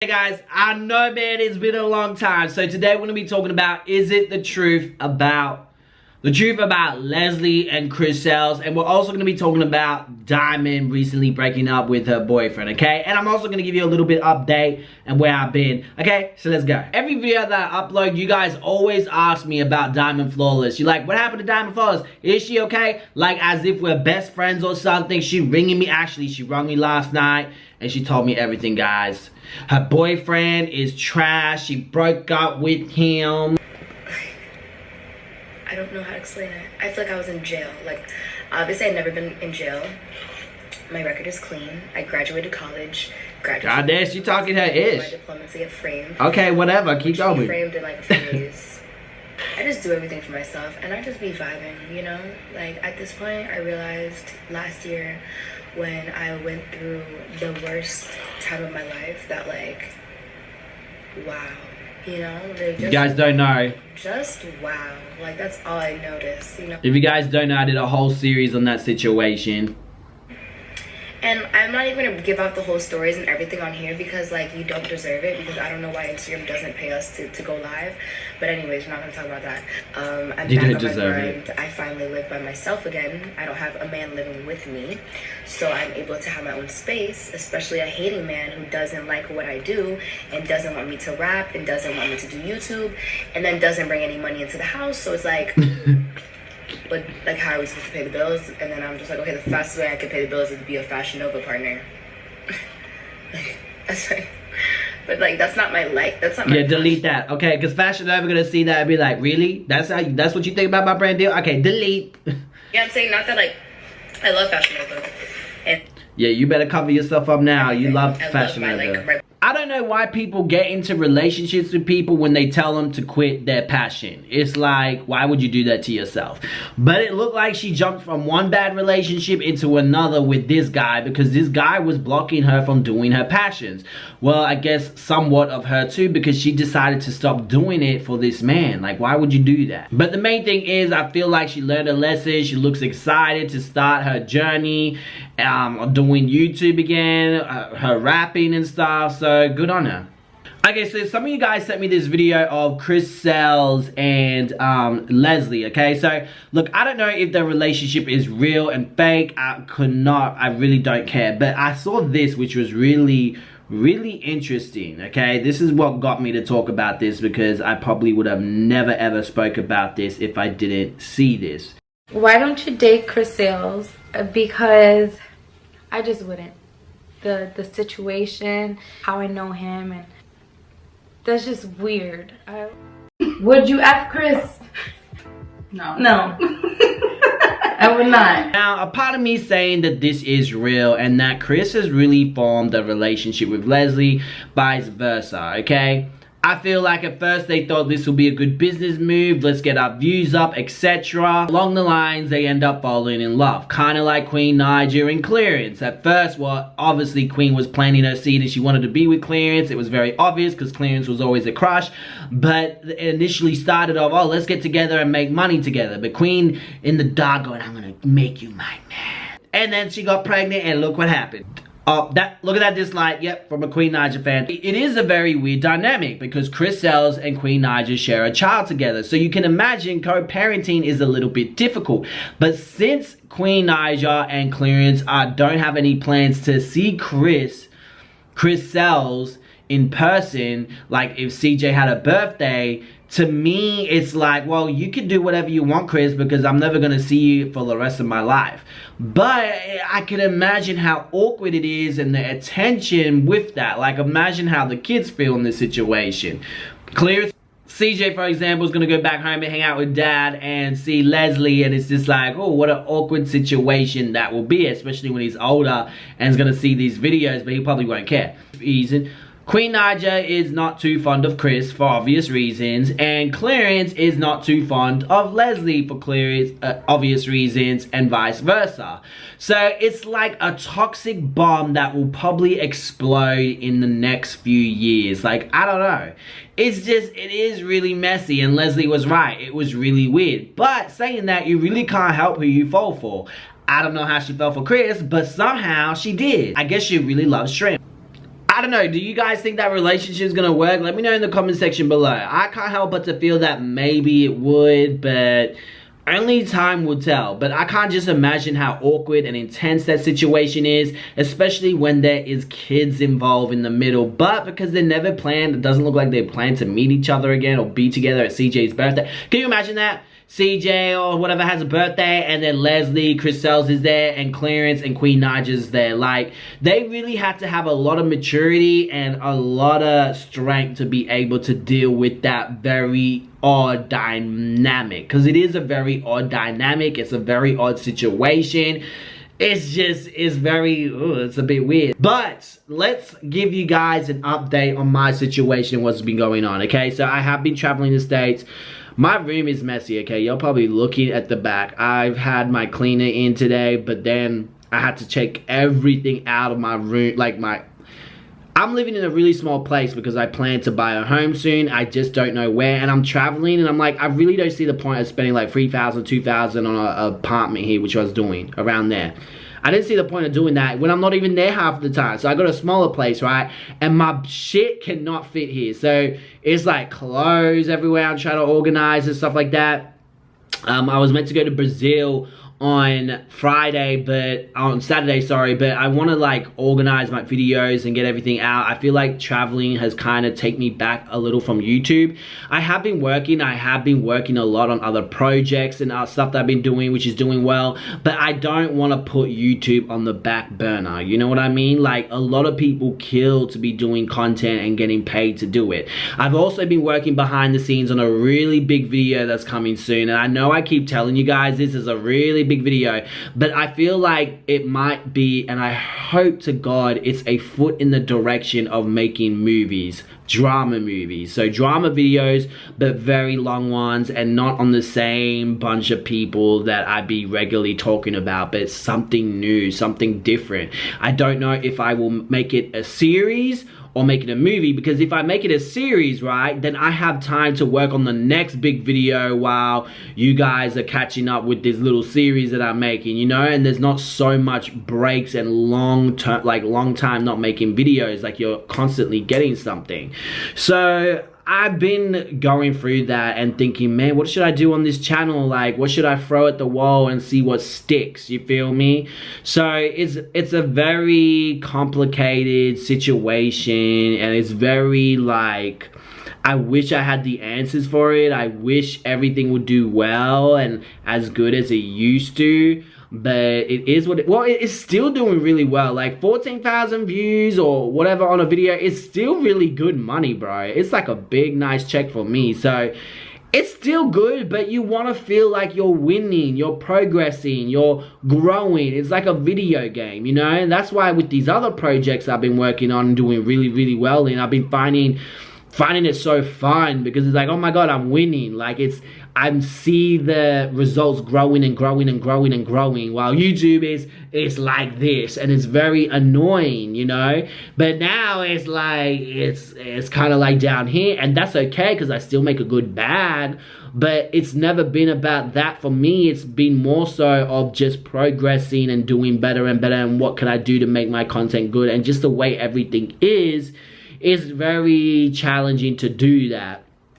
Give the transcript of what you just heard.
Hey guys, I know man it's been a long time, so today we're going to be talking about is it the truth about Leslie and Chris Sells, and we're also going to be talking about Diamond recently breaking up with her boyfriend, okay? And I'm also going to give you a little bit update and where I've been, okay? So let's go. Every video that I upload, you guys always ask me about DymondFlawless. You're like, what happened to DymondFlawless? Is she okay? Like as if we're best friends or something. She ringing me, actually she rung me last night and she told me everything, guys. Her boyfriend is trash. She broke up with him. I don't know how to explain it. I feel like I was in jail. Like, obviously I've never been in jail. My record is clean. I graduated college. God damn, she talking her ish. My diploma to get framed. Okay, whatever. Keep going. Framed in like a few days. I just do everything for myself, and I just be vibing, you know? Like, at this point, I realized last year when I went through the worst time of my life that, like, wow. You know, you guys don't know. Just wow. Like, that's all I noticed, you know. If you guys don't know, I did a whole series on that situation. And I'm not even gonna give out the whole stories and everything on here because, like, you don't deserve it, because I don't know why Instagram doesn't pay us to go live. But anyways, we're not gonna talk about that. I'm you back don't on deserve my grind. it. I finally live by myself again. I don't have a man living with me, so I'm able to have my own space, especially a hating man who doesn't like what I do and doesn't want me to rap and doesn't want me to do YouTube and then doesn't bring any money into the house. So it's like, but like, how are we supposed to pay the bills? And then I'm just like, okay, the fastest way I can pay the bills is to be a Fashion Nova partner. That's like, but like, that's not my like. That's not my. Yeah, delete that, okay? Because Fashion Nova gonna see that and be like, really? That's what you think about my brand deal? Okay, delete. Yeah, I'm saying not that, like, I love Fashion Nova. And yeah, you better cover yourself up now. You love Fashion Nova. Like, I don't know why people get into relationships with people when they tell them to quit their passion. It's like, why would you do that to yourself? But it looked like she jumped from one bad relationship into another with this guy because this guy was blocking her from doing her passions. Well, I guess somewhat of her too, because she decided to stop doing it for this man. Like, why would you do that? But the main thing is, I feel like she learned a lesson. She looks excited to start her journey doing YouTube again, her rapping and stuff. So good on her. Okay, so some of you guys sent me this video of Chris Sells and Leslie, okay? So, look, I don't know if the relationship is real and fake. I really don't care. But I saw this, which was really interesting, okay? This is what got me to talk about this, because I probably would have never ever spoke about this if I didn't see this. Why don't you date Chris Sells? Because I just wouldn't. The situation, how I know him, and that's just weird. Would you F Chris? No. I would not. Now, a part of me saying that this is real and that Chris has really formed a relationship with Leslie, vice versa, okay? I feel like at first they thought this would be a good business move, let's get our views up, etc. Along the lines, they end up falling in love. Kind of like Queen Naija and Clearance. At first, well, obviously Queen was planting her seed and she wanted to be with Clearance. It was very obvious because Clearance was always a crush. But it initially started off, oh, let's get together and make money together. But Queen in the dark going, I'm going to make you my man. And then she got pregnant and look what happened. Look at that dislike, yep, from a Queen Naija fan. It is a very weird dynamic because Chris Sells and Queen Naija share a child together. So you can imagine co-parenting is a little bit difficult. But since Queen Naija and Clearance don't have any plans to see Chris Sells in person, like if CJ had a birthday, to me, it's like, well, you can do whatever you want, Chris, because I'm never going to see you for the rest of my life. But I can imagine how awkward it is and the attention with that. Like, imagine how the kids feel in this situation. Clear. CJ, for example, is going to go back home and hang out with dad and see Leslie, and it's just like, oh, what an awkward situation that will be, especially when he's older and is going to see these videos, but he probably won't care. Easy. Queen Naija is not too fond of Chris for obvious reasons, and Clearance is not too fond of Leslie for obvious reasons, and vice versa. So it's like a toxic bomb that will probably explode in the next few years. Like, I don't know. It's just, it is really messy, and Leslie was right. It was really weird. But saying that, you really can't help who you fall for. I don't know how she fell for Chris, but somehow she did. I guess she really loves shrimp. I don't know, do you guys think that relationship is gonna work? Let me know in the comment section below. I can't help but to feel that maybe it would, but only time will tell. But I can't just imagine how awkward and intense that situation is, especially when there is kids involved in the middle. But because they never planned, it doesn't look like they plan to meet each other again or be together at CJ's birthday. Can you imagine that? CJ or whatever has a birthday, and then Leslie, Chriselle's is there, and Clarence and Queen Naja's there. Like, they really had to have a lot of maturity and a lot of strength to be able to deal with that very odd dynamic. Because it is a very odd dynamic. It's a very odd situation. It's just, it's very, it's a bit weird. But let's give you guys an update on my situation, what's been going on, okay? So I have been traveling the States. My room is messy, okay? You're probably looking at the back. I've had my cleaner in today, but then I had to check everything out of my room. Like I'm living in a really small place because I plan to buy a home soon. I just don't know where, and I'm traveling, and I'm like, I really don't see the point of spending like $3,000, $2,000 on an apartment here, which I was doing around there. I didn't see the point of doing that when I'm not even there half the time. So I got a smaller place, right? And my shit cannot fit here. So it's like clothes everywhere. I'm trying to organize and stuff like that. I was meant to go to Brazil on Friday, but on Saturday, sorry, but I want to like organize my videos and get everything out. I feel like traveling has kind of taken me back a little from YouTube. I have been working a lot on other projects and stuff that I've been doing, which is doing well, but I don't want to put YouTube on the back burner. You know what I mean? Like, a lot of people kill to be doing content and getting paid to do it. I've also been working behind the scenes on a really big video that's coming soon, and I know I keep telling you guys this is a really big video, but I feel like it might be, and I hope to God it's a foot in the direction of making movies, drama movies. So drama videos, but very long ones, and not on the same bunch of people that I be regularly talking about, but it's something new, something different. I don't know if I will make it a series or make it a movie, because if I make it a series, right, then I have time to work on the next big video while you guys are catching up with this little series that I'm making, you know, and there's not so much breaks and long time not making videos, like you're constantly getting something. So I've been going through that and thinking, man, what should I do on this channel? Like, what should I throw at the wall and see what sticks? You feel me? So it's a very complicated situation, and it's very like, I wish I had the answers for it. I wish everything would do well and as good as it used to. But it is what it, well, it's still doing really well. Like 14,000 views or whatever on a video is still really good money, bro. It's like a big nice check for me. So it's still good, but you want to feel like you're winning, you're progressing, you're growing. It's like a video game, you know? And that's why with these other projects I've been working on and doing really, really well, and I've been finding it so fun, because it's like, oh my God, I'm winning. Like, I see the results growing and growing and growing and growing, while YouTube is like this, and it's very annoying, you know? But now it's like, it's kind of like down here, and that's okay, because I still make a good bag. But it's never been about that for me. It's been more so of just progressing and doing better and better, and what can I do to make my content good, and just the way everything is very challenging to do that.